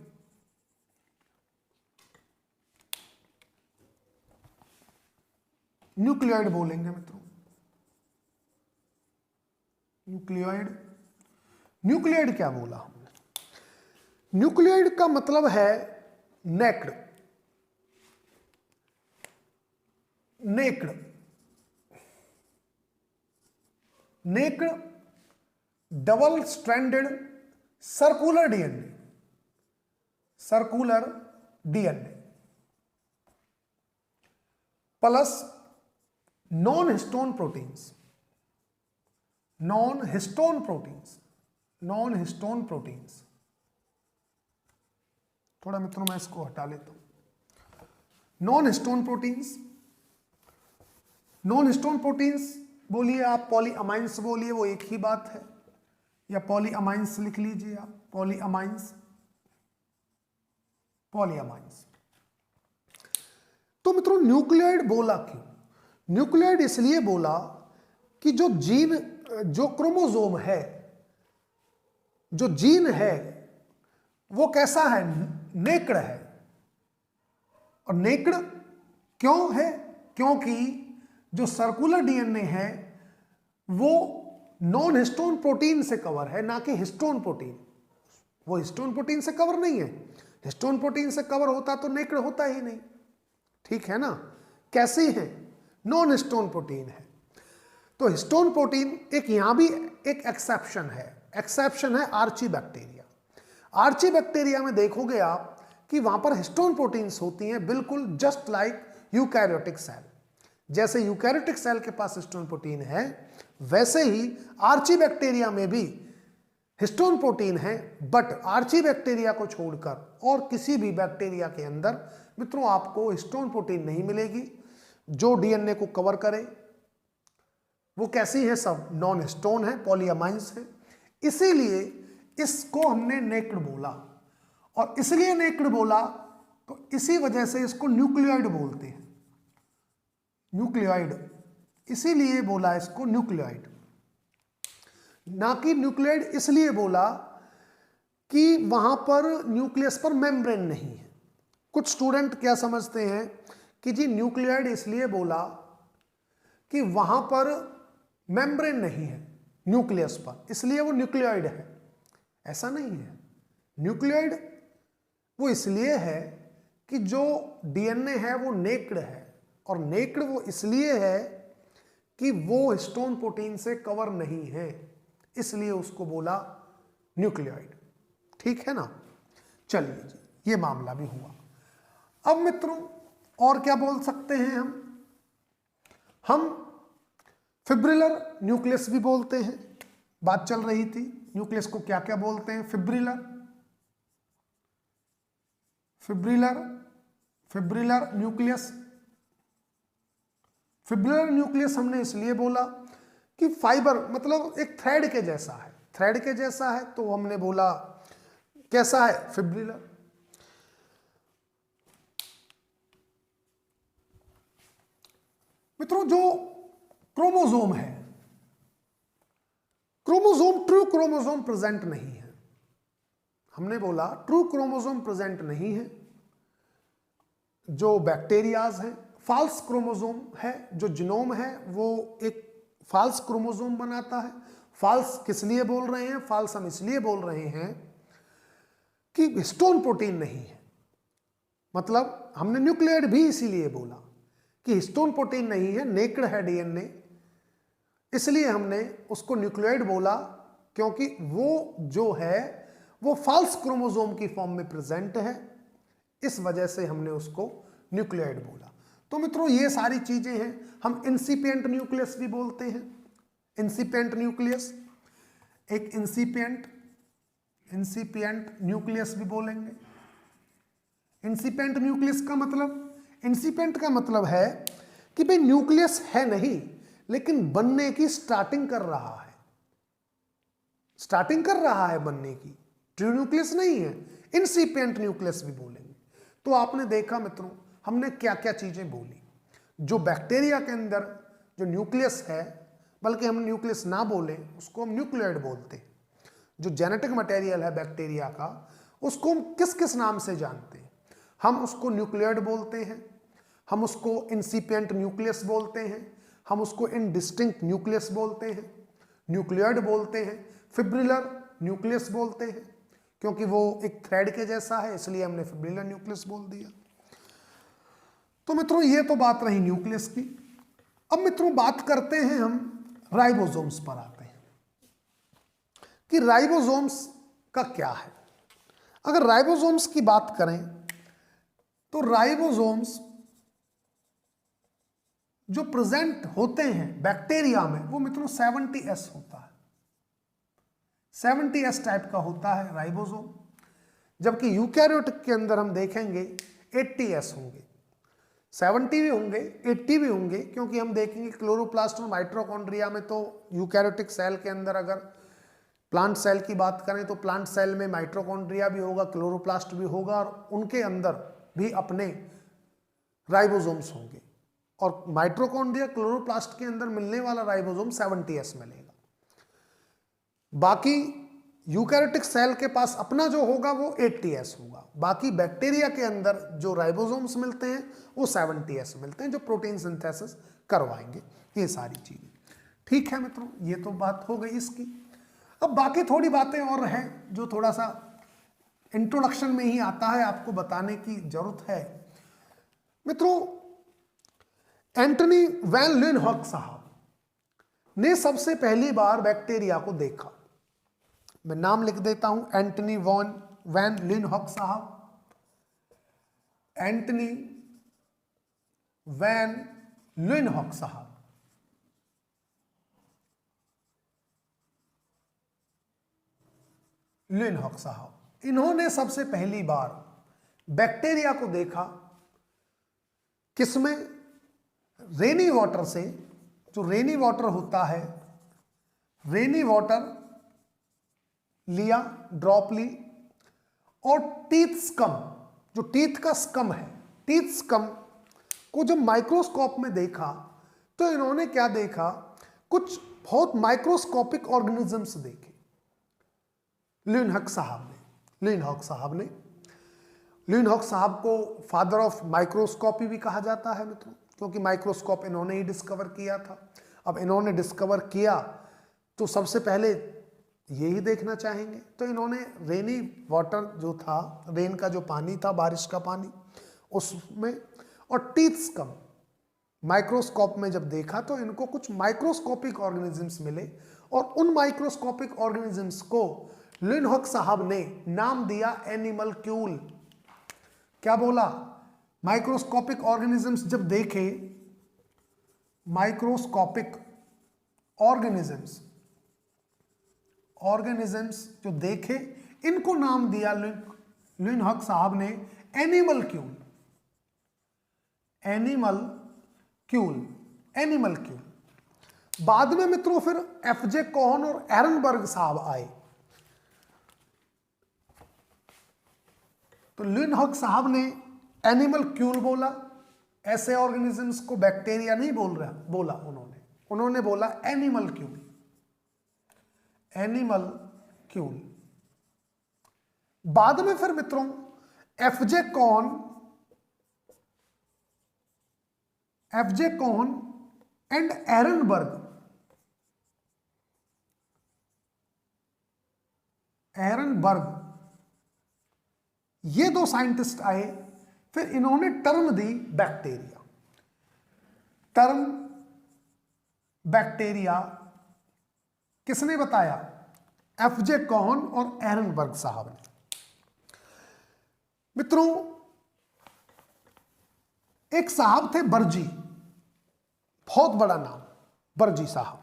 न्यूक्लियोइड बोलेंगे मित्रों, न्यूक्लियोइड। न्यूक्लियोइड क्या बोला हमने? न्यूक्लियोइड का मतलब है naked, naked, naked double stranded circular DNA, circular DNA plus non histone proteins, non histone proteins, non histone proteins. थोड़ा मित्रों मैं इसको हटा लेता हूं। Non histone proteins, non histone proteins बोलिए आप, पॉलीअमाइंस बोलिए, वो एक ही बात है, या पॉलीअमाइंस लिख लीजिए आप, पॉलीअमाइंस, पॉलीअमाइंस। तो मित्रों न्यूक्लियोइड बोला क्यों? न्यूक्लियोइड इसलिए बोला कि जो जीन, जो क्रोमोसोम है, जो जीन है वो कैसा है? नेक्ड है। और नेक्ड क्यों है? क्योंकि जो सर्कुलर डीएनए है वो नॉन हिस्टोन प्रोटीन से कवर है, ना कि हिस्टोन प्रोटीन। वो हिस्टोन प्रोटीन से कवर नहीं है, हिस्टोन प्रोटीन से कवर होता तो नेक्ड होता ही नहीं, ठीक है ना। कैसी है? नॉन हिस्टोन प्रोटीन है। तो हिस्टोन प्रोटीन एक, यहां भी एक एक्सेप्शन है, एक्सेप्शन है आर्ची बैक्टीरिया। आर्ची बैक्टीरिया में देखोगे आप कि वहां पर हिस्टोन प्रोटीन्स होती हैं, बिल्कुल जस्ट लाइक यूकैरियोटिक सेल। जैसे यूकैरियोटिक सेल के पास हिस्टोन प्रोटीन है, वैसे ही आर्ची बैक्टीरिया में भी हिस्टोन प्रोटीन है। बट आर्ची बैक्टीरिया को छोड़कर और किसी भी बैक्टीरिया के अंदर मित्रों आपको हिस्टोन प्रोटीन नहीं मिलेगी जो डीएनए को कवर करे। वो कैसी है? सब नॉन हिस्टोन है, पॉलीअमाइंस है। इसीलिए इसको हमने नेक्ड बोला, और इसलिए नेक्ड बोला तो इसी वजह से इसको न्यूक्लियोइड बोलते हैं, न्यूक्लियोइड। इसीलिए बोला इसको न्यूक्लियोइड, ना कि न्यूक्लियोइड इसलिए बोला कि वहां पर न्यूक्लियस पर मेम्ब्रेन नहीं है। कुछ स्टूडेंट क्या समझते हैं कि जी न्यूक्लियोइड इसलिए बोला कि वहां पर मेम्ब्रेन नहीं है न्यूक्लियस पर, इसलिए वो न्यूक्लियोइड है। ऐसा नहीं है। न्यूक्लियोइड वो इसलिए है कि जो डीएनए है वो नेक्ड है, और नेक्ड वो इसलिए है कि वो हिस्टोन प्रोटीन से कवर नहीं है, इसलिए उसको बोला न्यूक्लियोइड, ठीक है ना। चलिए जी, ये मामला भी हुआ। अब मित्रों और क्या बोल सकते हैं हम फिब्रिलर न्यूक्लियस भी बोलते हैं। बात चल रही थी न्यूक्लियस को क्या क्या बोलते हैं। Fibrillar, fibrillar, fibrillar nucleus. Fibrillar nucleus हमने इसलिए बोला कि फाइबर मतलब एक थ्रेड के जैसा है, थ्रेड के जैसा है, तो हमने बोला कैसा है? फिब्रिलर। मित्रों जो क्रोमोसोम है, क्रोमोसोम, ट्रू क्रोमोसोम प्रेजेंट नहीं है। हमने बोला ट्रू क्रोमोसोम प्रेजेंट नहीं है। जो बैक्टीरियाज हैं, फाल्स क्रोमोसोम है, जो जीनोम है वो एक फाल्स क्रोमोसोम बनाता है। फाल्स किस लिए बोल रहे हैं? फाल्स हम इसलिए बोल रहे हैं कि हिस्टोन प्रोटीन नहीं है। मतलब हमने न्यूक्लियोइड भी इसीलिए बोला कि हिस्टोन प्रोटीन नहीं है, नेक्ड है डीएनए, इसलिए हमने उसको न्यूक्लियोइड बोला, क्योंकि वो जो है वो फाल्स क्रोमोसोम की फॉर्म में प्रेजेंट है, इस वजह से हमने उसको न्यूक्लियोइड बोला। तो मित्रों ये सारी चीजें हैं। हम इंसिपिएंट न्यूक्लियस भी बोलते हैं, इंसिपिएंट न्यूक्लियस, एक इंसिपिएंट, इंसिपिएंट न्यूक्लियस भी बोलेंगे। इंसिपिएंट न्यूक्लियस का मतलब, इंसिपिएंट का मतलब है कि भाई न्यूक्लियस है नहीं, लेकिन बनने की स्टार्टिंग कर रहा है, स्टार्टिंग कर रहा है बनने की। ट्रू न्यूक्लियस नहीं है, इंसिपिएंट न्यूक्लियस भी बोलेंगे। तो आपने देखा मित्रों हमने क्या क्या चीजें बोली। जो बैक्टीरिया के अंदर जो न्यूक्लियस है बल्कि हम न्यूक्लियस ना बोले, उसको हम न्यूक्लियोइड बोलते हैं। जो जेनेटिक मटेरियल है बैक्टीरिया का, उसको हम किस किस नाम से जानते हैं? हम उसको न्यूक्लियोइड बोलते हैं, हम उसको इंसिपिएंट न्यूक्लियस बोलते हैं, हम उसको इनडिस्टिंक्ट न्यूक्लियस बोलते हैं, न्यूक्लियोइड बोलते हैं, फिब्रिलर न्यूक्लियस बोलते हैं, क्योंकि वो एक थ्रेड के जैसा है इसलिए हमने फिब्रिलर न्यूक्लियस बोल दिया। तो मित्रों ये तो बात रही न्यूक्लियस की। अब मित्रों बात करते हैं हम राइबोसोम्स पर आते हैं कि राइबोसोम्स का क्या है। अगर राइबोसोम्स की बात करें तो राइबोसोम्स जो प्रेजेंट होते हैं बैक्टीरिया में वो मित्रों 70S होता है, 70S टाइप का होता है राइबोसोम, जबकि यूकैरियोटिक के अंदर हम देखेंगे 80S होंगे। 70 भी होंगे, 80 भी होंगे, क्योंकि हम देखेंगे क्लोरोप्लास्ट और माइटोकॉन्ड्रिया में तो यूकैरियोटिक सेल के अंदर अगर प्लांट सेल की बात करें तो प्लांट सेल में माइटोकॉन्ड्रिया भी होगा, क्लोरोप्लास्ट भी होगा और उनके अंदर भी अपने राइबोसोम्स होंगे। और माइटोकॉन्ड्रिया क्लोरोप्लास्ट के अंदर मिलने वाला राइबोसोम 70S मिलेगा। बाकी यूकैरियोटिक सेल के पास अपना जो होगा वो 80S होगा। बाकी बैक्टीरिया के अंदर जो राइबोसोम्स मिलते हैं वो 70S मिलते हैं, जो प्रोटीन सिंथेसिस करवाएंगे ये सारी चीजें। ठीक है मित्रों, ये तो बात हो गई इसकी। अब बाकी थोड़ी बातें और हैं जो थोड़ा सा इंट्रोडक्शन में ही आता है, आपको बताने की जरूरत है। मित्रों एंटनी वैन लीeuwenhoek साहब ने सबसे पहली बार बैक्टीरिया को देखा। मैं नाम लिख देता हूं, एंटनी वैन लीeuwenhoek साहब, एंटनी वैन लीeuwenhoek साहब। लीeuwenhoek साहब इन्होंने सबसे पहली बार बैक्टीरिया को देखा किसमें? रेनी वाटर से। जो रेनी वाटर होता है, रेनी वाटर लिया, ड्रॉप ली, और टीथ स्कम, जो टीथ का स्कम है, टीथ स्कम को जब माइक्रोस्कोप में देखा तो इन्होंने क्या देखा? कुछ बहुत माइक्रोस्कोपिक ऑर्गेनिजम्स देखे लीeuwenhoek साहब ने। लीeuwenhoek साहब को फादर ऑफ माइक्रोस्कोपी भी कहा जाता है मित्रों, क्योंकि माइक्रोस्कोप इन्होंने ही डिस्कवर किया था। अब इन्होंने डिस्कवर किया तो सबसे पहले यही देखना चाहेंगे, तो इन्होंने रेनी वाटर जो था, रेन का जो पानी था, बारिश का पानी, उसमें और टीथ स्कम माइक्रोस्कोप में जब देखा तो इनको कुछ माइक्रोस्कोपिक ऑर्गेनिजम्स मिले, और उन माइक्रोस्कोपिक ऑर्गेनिजम्स को लीeuwenhoek साहब ने नाम दिया एनिमलक्यूल। क्या बोला? माइक्रोस्कोपिक ऑर्गेनिजम्स जब देखे, माइक्रोस्कोपिक ऑर्गेनिजम्स जो देखे, इनको नाम दिया लीeuwenhoek साहब ने एनिमलक्यूल। बाद में मित्रों फिर एफजे कोहन और एरनबर्ग साहब आए, तो लीeuwenhoek साहब ने एनिमलक्यूल बोला। ऐसे ऑर्गेनिजम्स को बैक्टीरिया नहीं बोला उन्होंने बोला एनिमलक्यूल। बाद में फिर मित्रों एफजे कोहन एंड एरनबर्ग, ये दो साइंटिस्ट आए, फिर इन्होंने टर्म दी बैक्टीरिया। किसने बताया? एफजे कोहन और एरनबर्ग साहब ने। मित्रों एक साहब थे बर्जी, बहुत बड़ा नाम, बर्जी साहब।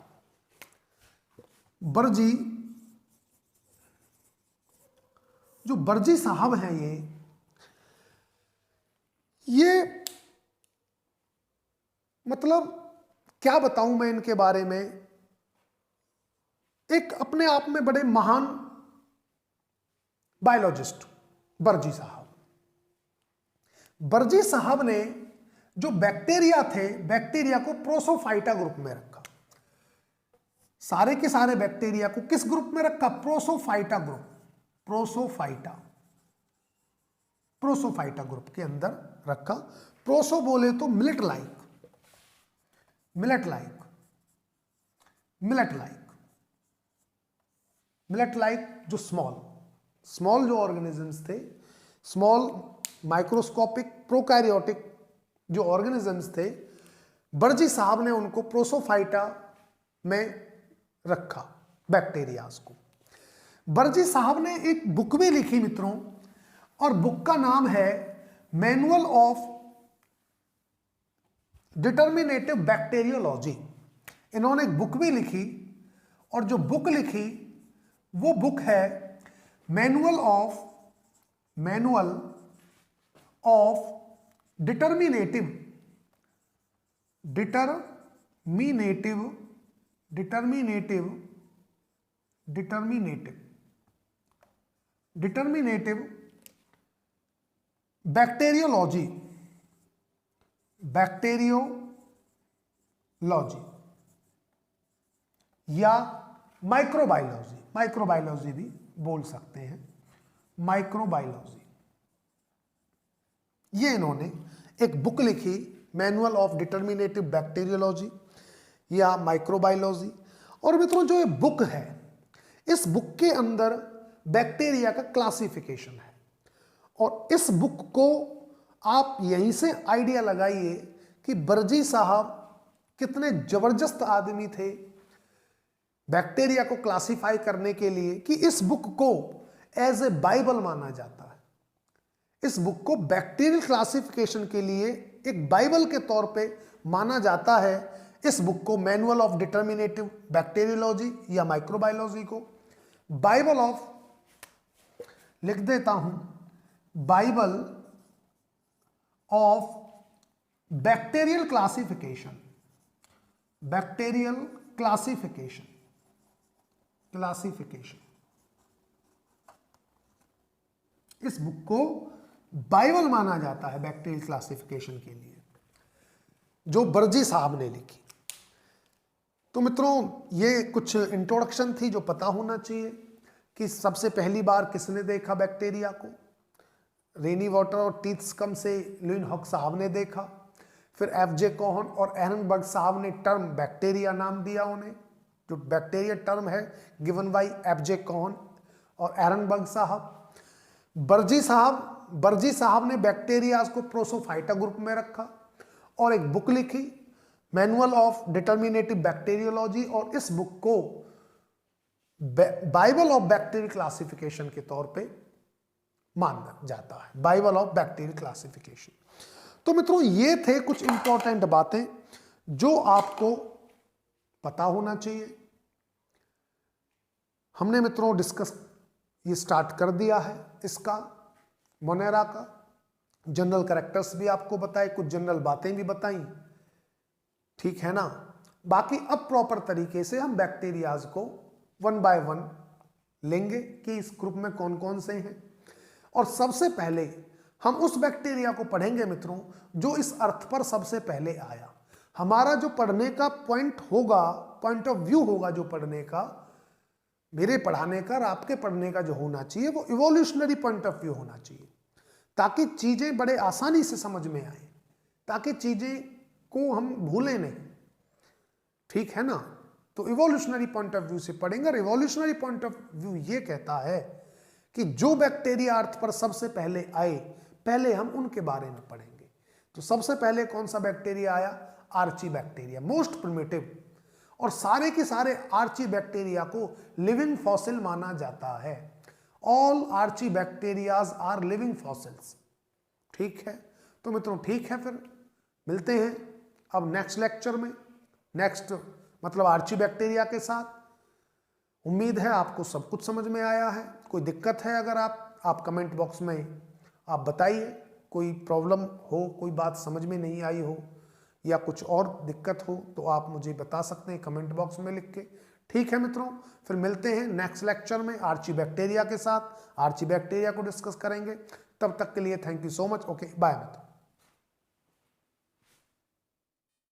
जो बर्जी साहब हैं ये मतलब क्या बताऊं मैं इनके बारे में, एक अपने आप में बड़े महान बायोलॉजिस्ट बर्जी साहब ने जो बैक्टीरिया थे, बैक्टीरिया को प्रोसोफाइटा ग्रुप में रखा। सारे के सारे बैक्टीरिया को किस ग्रुप में रखा? प्रोसोफाइटा ग्रुप, प्रोसोफाइटा ग्रुप के अंदर रखा। प्रोसो बोले तो मिलेट लाइक, जो स्मॉल जो ऑर्गेनिजम्स थे, स्मॉल माइक्रोस्कोपिक प्रोकैरियोटिक जो ऑर्गेनिजम्स थे, बर्जी साहब ने उनको प्रोसोफाइटा में रखा बैक्टीरियाज को। बर्जी साहब ने एक बुक भी लिखी मित्रों, और बुक का नाम है मैनुअल ऑफ डिटर्मिनेटिव बैक्टीरियोलॉजी। इन्होंने एक बुक भी लिखी, और जो बुक लिखी वो बुक है मैनुअल ऑफ डिटर्मिनेटिव बैक्टीरियोलॉजी या माइक्रोबायोलॉजी भी बोल सकते हैं, माइक्रोबायोलॉजी। ये इन्होंने एक बुक लिखी मैनुअल ऑफ डिटर्मिनेटिव बैक्टीरियोलॉजी या माइक्रोबायोलॉजी। और मित्रों जो ये बुक है, इस बुक के अंदर बैक्टीरिया का क्लासिफिकेशन है, और इस बुक को आप यहीं से आइडिया लगाइए कि बर्जी साहब कितने जबरदस्त आदमी थे बैक्टीरिया को क्लासिफाई करने के लिए, कि इस बुक को एज ए बाइबल माना जाता है। इस बुक को बैक्टीरियल क्लासिफिकेशन के लिए एक बाइबल के तौर पे माना जाता है। इस बुक को मैनुअल ऑफ डिटर्मिनेटिव बैक्टीरियोलॉजी या माइक्रोबायोलॉजी को बाइबल ऑफ, लिख देता हूं, बाइबल ऑफ बैक्टीरियल क्लासिफिकेशन, इस बुक को बाइबल माना जाता है बैक्टीरियल क्लासिफिकेशन के लिए, जो बर्जी साहब ने लिखी। तो मित्रों ये कुछ इंट्रोडक्शन थी जो पता होना चाहिए कि सबसे पहली बार किसने देखा बैक्टीरिया को। रेनी वाटर और टीथस्कम से ल्यूइनहॉक साहब ने देखा। फिर एफ.जे. कोहन और एहरनबर्ग साहब ने टर्म बैक्टीरिया नाम दिया उन्हें। जो बैक्टीरिया टर्म है गिवन बाय एफ.जे. कोहन और एहरनबर्ग साहब। बर्जी साहब ने बैक्टीरियाज को प्रोसोफाइटा ग्रुप में रखा और एक बुक लिखी मैनुअल ऑफ डिटर्मिनेटिव बैक्टीरियोलॉजी, और इस बुक को बाइबल ऑफ बैक्टीरियल क्लासिफिकेशन के तौर पे माना जाता है, बाइबल ऑफ बैक्टीरियल क्लासिफिकेशन। तो मित्रों ये थे कुछ इंपॉर्टेंट बातें जो आपको पता होना चाहिए। हमने मित्रों डिस्कस ये स्टार्ट कर दिया है इसका, मोनेरा का। जनरल कैरेक्टर्स भी आपको बताए, कुछ जनरल बातें भी बताई, ठीक है ना। बाकी अब प्रॉपर तरीके से हम बैक्टीरियाज को वन बाय वन लेंगे कि इस ग्रुप में कौन कौन से हैं। और सबसे पहले हम उस बैक्टीरिया को पढ़ेंगे मित्रों जो इस अर्थ पर सबसे पहले आया। हमारा जो पढ़ने का पॉइंट होगा, पॉइंट ऑफ व्यू होगा जो पढ़ने का, मेरे पढ़ाने का और आपके पढ़ने का जो होना चाहिए वो इवोल्यूशनरी पॉइंट ऑफ व्यू होना चाहिए, ताकि चीजें बड़े आसानी से समझ में आए, ताकि चीजें को हम भूलें नहीं, ठीक है ना। तो इवोल्यूशनरी पॉइंट ऑफ व्यू से पढ़ेंगे। और इवोल्यूशनरी पॉइंट ऑफ व्यू ये कहता है कि जो बैक्टीरिया अर्थ पर सबसे पहले आए, पहले हम उनके बारे में पढ़ेंगे। तो सबसे पहले कौन सा बैक्टीरिया आया? Archaebacteria, most primitive. और सारे के सारे आर्ची बैक्टीरिया को लिविंग फॉसिल माना जाता है। All archaebacteria are living fossils, ठीक है। तो मित्रों ठीक है, फिर मिलते हैं अब नेक्स्ट लेक्चर में, नेक्स्ट मतलब आर्ची बैक्टीरिया के साथ। उम्मीद है आपको सब कुछ समझ में आया है। कोई दिक्कत है अगर आप कमेंट बॉक्स में आप बताइए, कोई प्रॉब्लम हो, कोई बात समझ में नहीं आई हो या कुछ और दिक्कत हो तो आप मुझे बता सकते हैं कमेंट बॉक्स में लिख के, ठीक है मित्रों। फिर मिलते हैं नेक्स्ट लेक्चर में आर्ची बैक्टीरिया के साथ। आर्ची बैक्टीरिया को डिस्कस करेंगे। तब तक के लिए thank you so much. Okay, bye मित्रों।